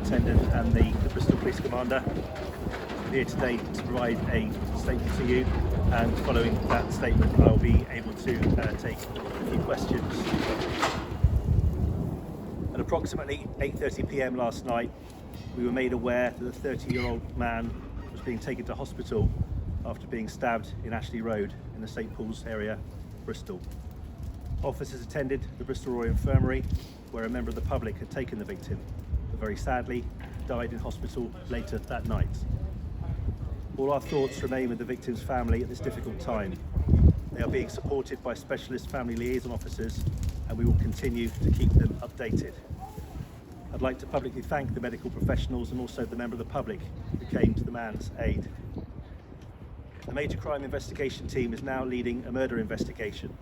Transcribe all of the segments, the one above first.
Superintendent and the Bristol Police Commander. I'm here today to provide a statement to you, and following that statement I'll be able to take a few questions. At approximately 8:30 p.m. last night, we were made aware that a 30-year-old man was being taken to hospital after being stabbed in Ashley Road in the St Paul's area, Bristol. Officers attended the Bristol Royal Infirmary, where a member of the public had taken the victim, but very sadly died in hospital later that night. All our thoughts remain with the victim's family at this difficult time. They are being supported by specialist family liaison officers, and we will continue to keep them updated. I'd like to publicly thank the medical professionals and also the member of the public who came to the man's aid. The Major Crime Investigation Team is now leading a murder investigation.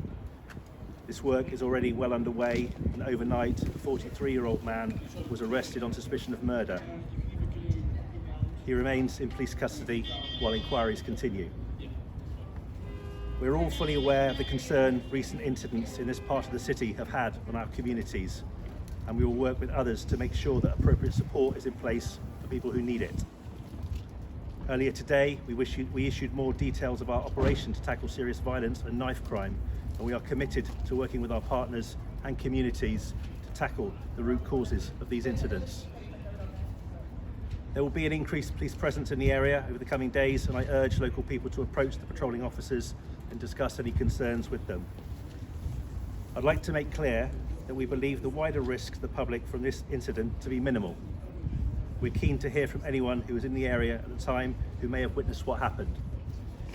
This work is already well underway, and overnight a 43-year-old man was arrested on suspicion of murder. He remains in police custody while inquiries continue. We're all fully aware of the concern recent incidents in this part of the city have had on our communities, and we will work with others to make sure that appropriate support is in place for people who need it. Earlier today, we issued more details of our operation to tackle serious violence and knife crime, and we are committed to working with our partners and communities to tackle the root causes of these incidents. There will be an increased police presence in the area over the coming days, and I urge local people to approach the patrolling officers and discuss any concerns with them. I'd like to make clear that we believe the wider risk to the public from this incident to be minimal. We're keen to hear from anyone who was in the area at the time who may have witnessed what happened.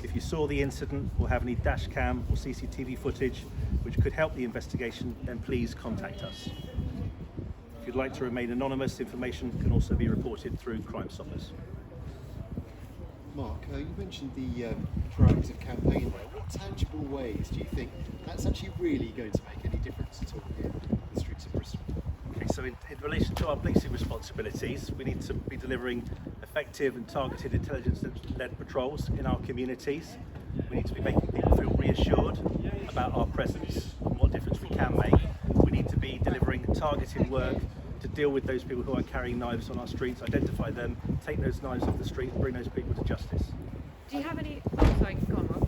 If you saw the incident or have any dash cam or CCTV footage which could help the investigation, then please contact us. If you'd like to remain anonymous, information can also be reported through Crime Stoppers. Mark, you mentioned the proactive campaign there. What tangible ways do you think that's actually really going to make any difference at all in the streets of Bristol? Okay, so in relation to our policing responsibilities, we need to be delivering effective and targeted intelligence-led patrols in our communities. We need to be making people feel reassured about our presence and what difference we can make. We need to be delivering targeted work to deal with those people who are carrying knives on our streets, identify them, take those knives off the street and bring those people to justice. Do you have any... Oh, sorry, go on, Rob.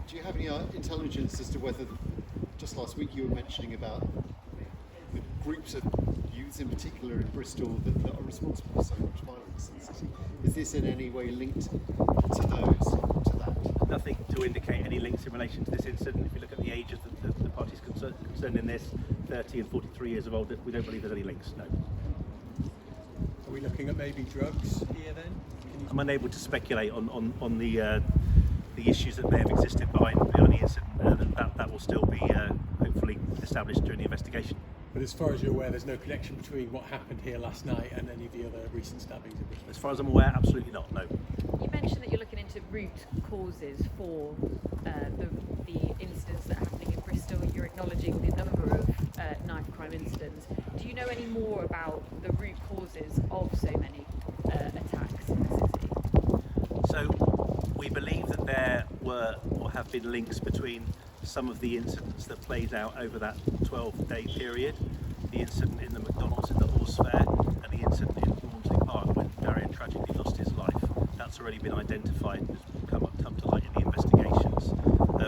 Do you have any intelligence as to whether, just last week you were mentioning about the groups of youths in particular in Bristol that are responsible for so much violence in the city? Is this in any way linked to that? Nothing to indicate any links in relation to this incident. If you look at the age of the parties concerned in this, 30 and 43 years of old, we don't believe there's any links, no. Are we looking at maybe drugs here then? I'm unable to speculate on the issues that may have existed behind the incident. That will still be hopefully established during the investigation. But as far as you're aware, there's no connection between what happened here last night and any of the other recent stabbings in Bristol? As far as I'm aware, absolutely not, no. You mentioned that you're looking into root causes for the incidents that are happening in Bristol. You're acknowledging the number of knife crime incidents. Do you know any more about the root causes of so many attacks in the city? So we believe that there were or have been links between some of the incidents that played out over that 12-day period. The incident in the McDonald's in the Horse Fair and the incident in Walmsley Park when Darian tragically lost his life. That's already been identified, has come to light in the investigations.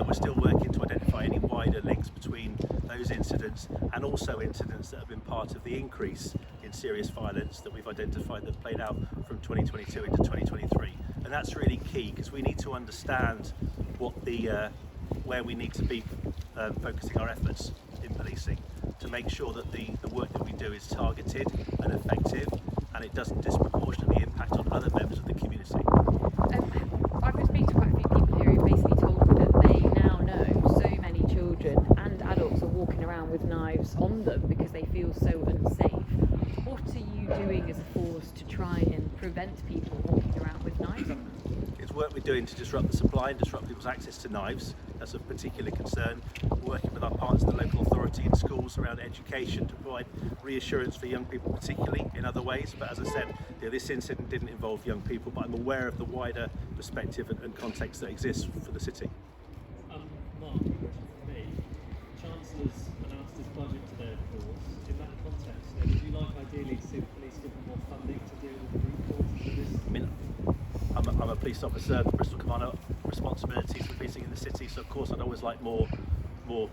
We're still working to identify any wider links between those incidents and also incidents that have been part of the increase in serious violence that we've identified that played out from 2022 into 2023. And that's really key because we need to understand what where we need to be focusing our efforts in policing to make sure that the work that we do is targeted and effective and it doesn't disproportionately impact on other members of the community. I've been speaking to quite a few people here who basically told me that they now know so many children and adults are walking around with knives on them because they feel so unsafe. What are you doing as a force to try and prevent people walking around with knives on them? It's work we're doing to disrupt the supply and disrupt people's access to knives. That's of particular concern. We're working with our partners, the local authority and schools around education to provide reassurance for young people, particularly in other ways. But as I said, this incident didn't involve young people, but I'm aware of the wider perspective and context that exists for the city. Mark, a question for me. Chancellor's announced his budget today, of course. In that context, would you like ideally to see the police given more funding police officer, the Bristol Commander, responsibilities for policing in the city. So of course I'd always like more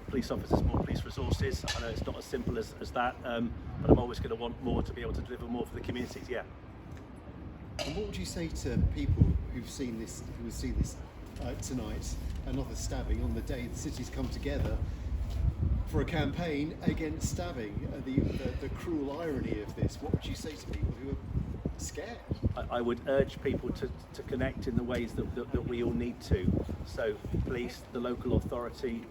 police officers, more police resources. I know it's not as simple as that, but I'm always going to want more to be able to deliver more for the communities. Yeah. And what would you say to people who have seen this tonight, another stabbing on the day the city's come together for a campaign against stabbing? The cruel irony of this. What would you say to people who are scared? I would urge people to connect in the ways that we all need to. So police, the local authority,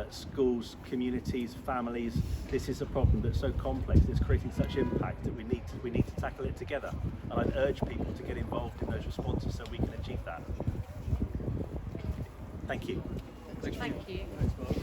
schools, communities, families. This is a problem that's so complex, it's creating such impact that we need to tackle it together. And I'd urge people to get involved in those responses so we can achieve that. Thank you. Thank you. Thanks, Mark.